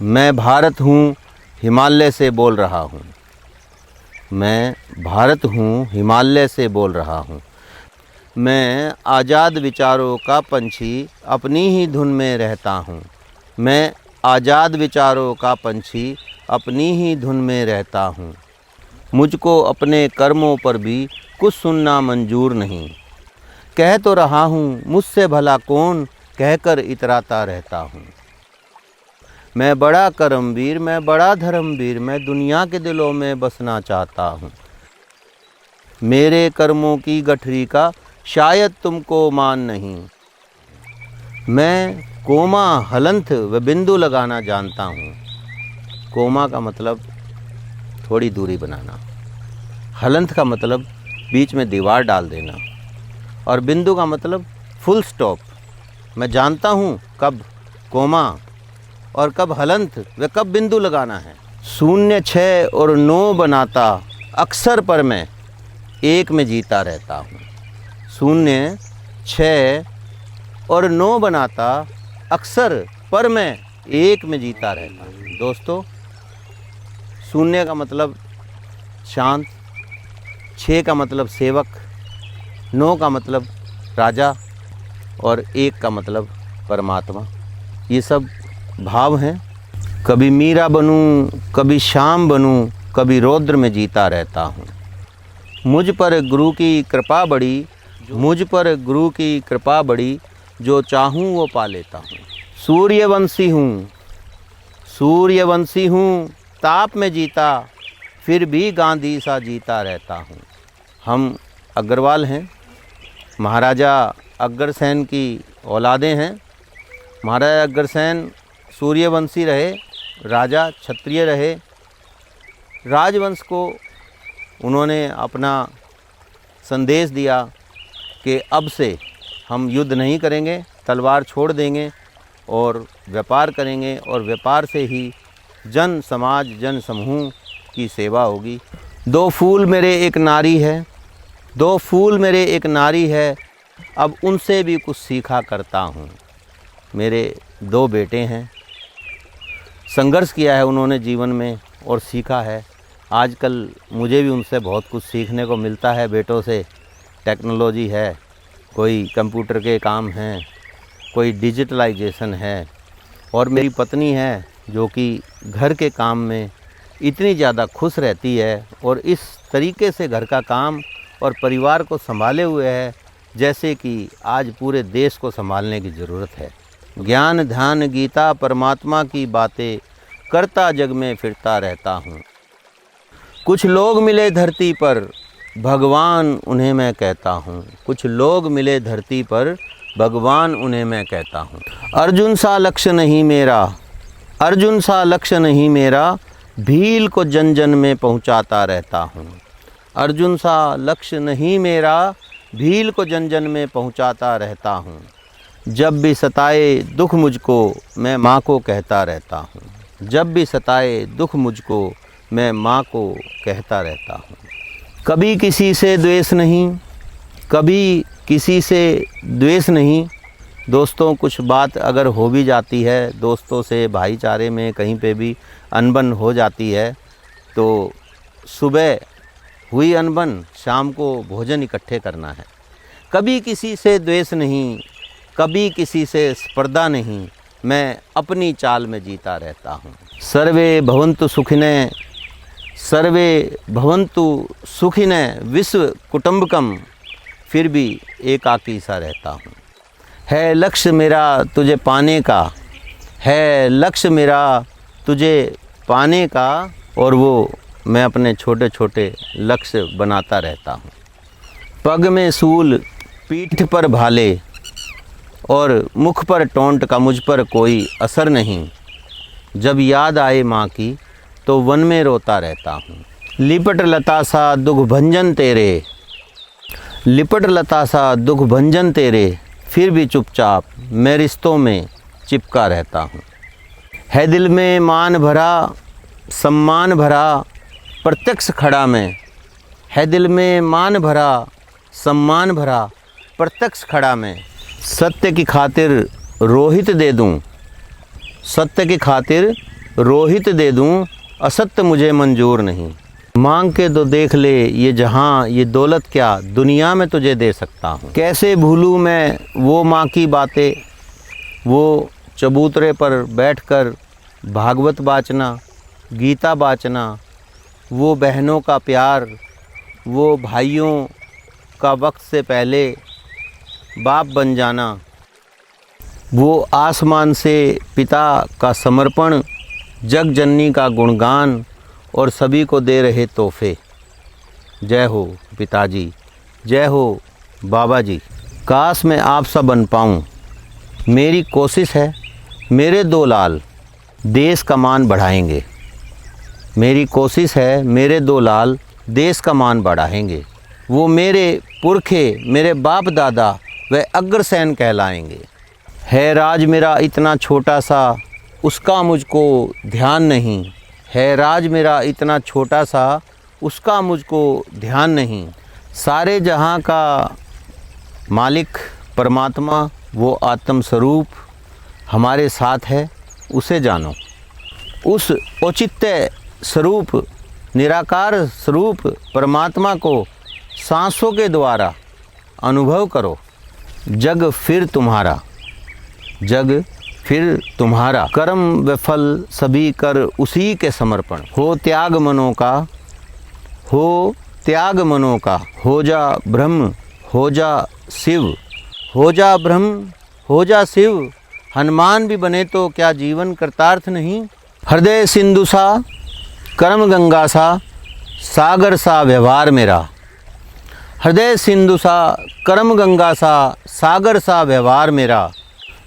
मैं भारत हूँ, हिमालय से बोल रहा हूँ। मैं भारत हूँ, हिमालय से बोल रहा हूँ। मैं आज़ाद विचारों का पंछी, अपनी ही धुन में रहता हूँ। मैं आज़ाद विचारों का पंछी, अपनी ही धुन में रहता हूँ। मुझको अपने कर्मों पर भी कुछ सुनना मंजूर नहीं। कह तो रहा हूँ, मुझसे भला कौन कहकर इतराता रहता हूँ। मैं बड़ा कर्मवीर, मैं बड़ा धर्मवीर, मैं दुनिया के दिलों में बसना चाहता हूँ। मेरे कर्मों की गठरी का शायद तुमको मान नहीं। मैं कोमा, हलंत व बिंदु लगाना जानता हूँ। कोमा का मतलब थोड़ी दूरी बनाना, हलंत का मतलब बीच में दीवार डाल देना, और बिंदु का मतलब फुल स्टॉप। मैं जानता हूँ कब कोमा और कब हलंत व कब बिंदु लगाना है। शून्य 6 और 9 बनाता अक्सर, पर मैं एक में जीता रहता हूँ। शून्य 6 और 9 बनाता अक्सर, पर मैं एक में जीता रहता हूँ। दोस्तों, शून्य का मतलब शांत, 6 का मतलब सेवक, 9 का मतलब राजा और 1 का मतलब परमात्मा। ये सब भाव हैं। कभी मीरा बनूं, कभी शाम बनूं, कभी रौद्र में जीता रहता हूँ। मुझ पर गुरु की कृपा बड़ी, मुझ पर गुरु की कृपा बड़ी, जो चाहूँ वो पा लेता हूँ। सूर्यवंशी हूँ, सूर्यवंशी हूँ, ताप में जीता, फिर भी गांधी सा जीता रहता हूँ। हम अग्रवाल हैं, महाराजा अग्रसेन की औलादे हैं। महाराजा अग्रसेन सूर्यवंशी रहे, राजा क्षत्रिय रहे। राजवंश को उन्होंने अपना संदेश दिया कि अब से हम युद्ध नहीं करेंगे, तलवार छोड़ देंगे और व्यापार करेंगे, और व्यापार से ही जन समाज, जन समूह की सेवा होगी। 2 फूल मेरे एक नारी है, 2 फूल मेरे एक नारी है, अब उनसे भी कुछ सीखा करता हूँ। मेरे 2 बेटे हैं, संघर्ष किया है उन्होंने जीवन में और सीखा है। आजकल मुझे भी उनसे बहुत कुछ सीखने को मिलता है। बेटों से टेक्नोलॉजी है, कोई कंप्यूटर के काम हैं, कोई डिजिटलाइजेशन है, और मेरी पत्नी है जो कि घर के काम में इतनी ज़्यादा खुश रहती है और इस तरीके से घर का काम और परिवार को संभाले हुए है जैसे कि आज पूरे देश को संभालने की ज़रूरत है। ज्ञान, ध्यान, गीता, परमात्मा की बातें करता जग में फिरता रहता हूँ। कुछ लोग मिले धरती पर, भगवान उन्हें मैं कहता हूँ। कुछ लोग मिले धरती पर, भगवान उन्हें मैं कहता हूँ। अर्जुन सा लक्ष्य नहीं मेरा, अर्जुन सा लक्ष्य नहीं मेरा, भील को जन जन में पहुँचाता रहता हूँ। अर्जुन सा लक्ष्य नहीं मेरा, भील को जन जन में पहुँचाता रहता हूँ। जब भी सताए दुख मुझको, मैं माँ को कहता रहता हूँ। जब भी सताए दुख मुझको, मैं माँ को कहता रहता हूँ। कभी किसी से द्वेष नहीं, कभी किसी से द्वेष नहीं। दोस्तों, कुछ बात अगर हो भी जाती है, दोस्तों से भाईचारे में कहीं पे भी अनबन हो जाती है, तो सुबह हुई अनबन, शाम को भोजन इकट्ठे करना है। कभी किसी से द्वेष नहीं, कभी किसी से स्पर्धा नहीं, मैं अपनी चाल में जीता रहता हूँ। सर्वे भवन्तु सुखिनः, सर्वे भवन्तु सुखिनः विश्व कुटुम्बकम, फिर भी एकाकी सा रहता हूँ। है लक्ष्य मेरा तुझे पाने का, है लक्ष्य मेरा तुझे पाने का, और वो मैं अपने छोटे छोटे लक्ष्य बनाता रहता हूँ। पग में सूल, पीठ पर भाले और मुख पर टोंट का मुझ पर कोई असर नहीं। जब याद आए माँ की तो वन में रोता रहता हूँ। लिपट लता सा दुख भंजन तेरे, लिपट लता सा दुख भंजन तेरे, फिर भी चुपचाप मैं रिश्तों में चिपका रहता हूँ। है दिल में मान भरा, सम्मान भरा, प्रत्यक्ष खड़ा मैं, है दिल में मान भरा, सम्मान भरा, प्रत्यक्ष खड़ा मैं। सत्य की खातिर रोहित दे दूं, सत्य की खातिर रोहित दे दूं, असत्य मुझे मंजूर नहीं। मांग के तो देख ले ये जहां, ये दौलत क्या दुनिया में तुझे दे सकता हूँ। कैसे भूलूँ मैं वो माँ की बातें, वो चबूतरे पर बैठकर भागवत वाचना, गीता वाचना, वो बहनों का प्यार, वो भाइयों का वक्त से पहले बाप बन जाना, वो आसमान से पिता का समर्पण, जग जननी का गुणगान और सभी को दे रहे तोहफे। जय हो पिताजी, जय हो बाबा जी। काश मैं आप सा बन पाऊँ, मेरी कोशिश है। मेरे दो लाल देश का मान बढ़ाएंगे। मेरी कोशिश है, मेरे दो लाल देश का मान बढ़ाएंगे। वो मेरे पुरखे, मेरे बाप दादा वे अग्रसेन कहलाएंगे। है राज मेरा इतना छोटा सा, उसका मुझको ध्यान नहीं। है राज मेरा इतना छोटा सा, उसका मुझको ध्यान नहीं। सारे जहां का मालिक परमात्मा, वो आत्म स्वरूप हमारे साथ है, उसे जानो। उस औचित्य स्वरूप, निराकार स्वरूप परमात्मा को सांसों के द्वारा अनुभव करो। जग फिर तुम्हारा, जग फिर तुम्हारा। कर्म व फल सभी कर उसी के समर्पण। हो त्याग मनों का, हो त्याग मनों का। हो जा ब्रह्म, हो जा शिव। हो जा ब्रह्म, हो जा शिव। हनुमान भी बने तो क्या जीवन कृतार्थ नहीं। हृदय सिंधु सा, कर्म गंगा सा, सागर सा व्यवहार मेरा। हृदय सिंधु सा, कर्म गंगा सा, सागर सा व्यवहार मेरा।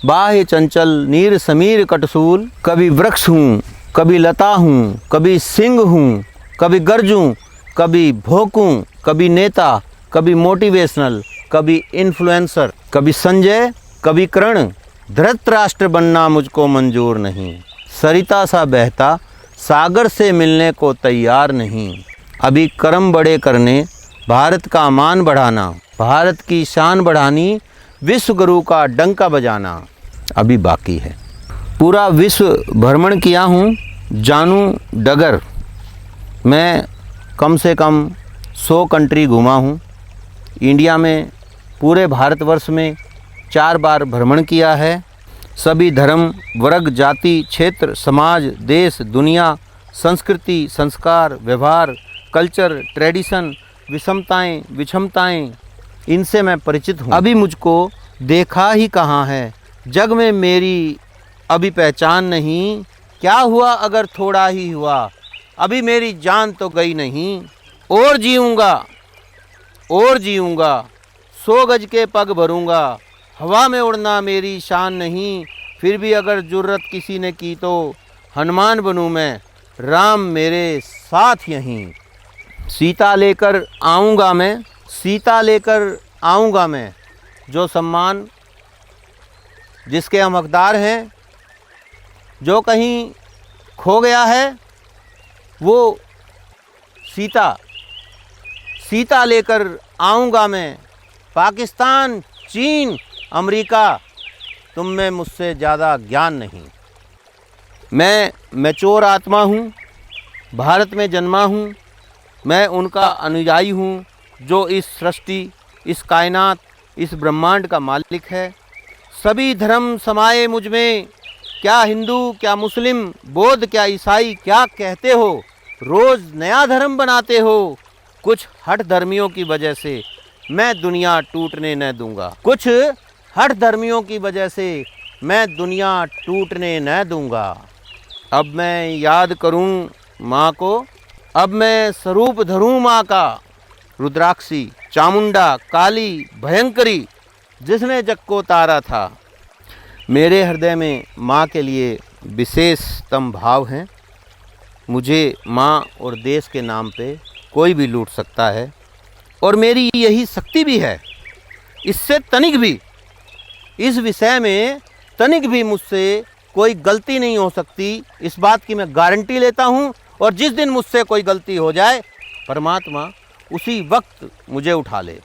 बाह्य चंचल नीर समीर कटसूल। कभी वृक्ष हूँ, कभी लता हूँ, कभी सिंह हूँ, कभी गर्जूँ, कभी भोंकूँ, कभी नेता, कभी मोटिवेशनल, कभी इन्फ्लुएंसर, कभी संजय, कभी कर्ण। धृतराष्ट्र बनना मुझको मंजूर नहीं। सरिता सा बहता, सागर से मिलने को तैयार नहीं। अभी कर्म बड़े करने, भारत का मान बढ़ाना, भारत की शान बढ़ानी, विश्व गुरु का डंका बजाना अभी बाकी है। पूरा विश्व भ्रमण किया हूँ, जानूँ डगर। मैं कम से कम 100 कंट्री घूमा हूँ। इंडिया में पूरे भारतवर्ष में 4 बार भ्रमण किया है। सभी धर्म, वर्ग, जाति, क्षेत्र, समाज, देश, दुनिया, संस्कृति, संस्कार, व्यवहार, कल्चर, ट्रेडिशन, विषमताएं, विषमताएं, इनसे मैं परिचित हूँ। अभी मुझको देखा ही कहाँ है, जग में मेरी अभी पहचान नहीं। क्या हुआ अगर थोड़ा ही हुआ, अभी मेरी जान तो गई नहीं। और जीऊँगा, और जीऊँगा, 100 गज के पग भरूँगा। हवा में उड़ना मेरी शान नहीं, फिर भी अगर जुर्रत किसी ने की तो हनुमान बनूँ मैं, राम मेरे साथ यहीं। सीता लेकर आऊँगा मैं, सीता लेकर आऊँगा मैं। जो सम्मान जिसके हम हकदार हैं, जो कहीं खो गया है, वो सीता, सीता लेकर आऊँगा मैं। पाकिस्तान, चीन, अमेरिका, तुम में मुझसे ज़्यादा ज्ञान नहीं। मैं मैच्योर आत्मा हूँ, भारत में जन्मा हूँ। मैं उनका अनुयायी हूँ जो इस सृष्टि, इस कायनात, इस ब्रह्मांड का मालिक है। सभी धर्म समाये मुझ में, क्या हिंदू, क्या मुस्लिम, बौद्ध, क्या ईसाई, क्या कहते हो, रोज़ नया धर्म बनाते हो। कुछ हठ धर्मियों की वजह से मैं दुनिया टूटने न दूंगा। कुछ हठ धर्मियों की वजह से मैं दुनिया टूटने न दूंगा। अब मैं याद करूं माँ को, अब मैं स्वरूप धरूं माँ का। रुद्राक्षी, चामुंडा, काली, भयंकरी, जिसने जग को तारा था। मेरे हृदय में माँ के लिए विशेषतम भाव हैं। मुझे माँ और देश के नाम पे कोई भी लूट सकता है, और मेरी यही शक्ति भी है। इससे तनिक भी, इस विषय में तनिक भी मुझसे कोई गलती नहीं हो सकती, इस बात की मैं गारंटी लेता हूँ। और जिस दिन मुझसे कोई गलती हो जाए, परमात्मा उसी वक्त मुझे उठा ले।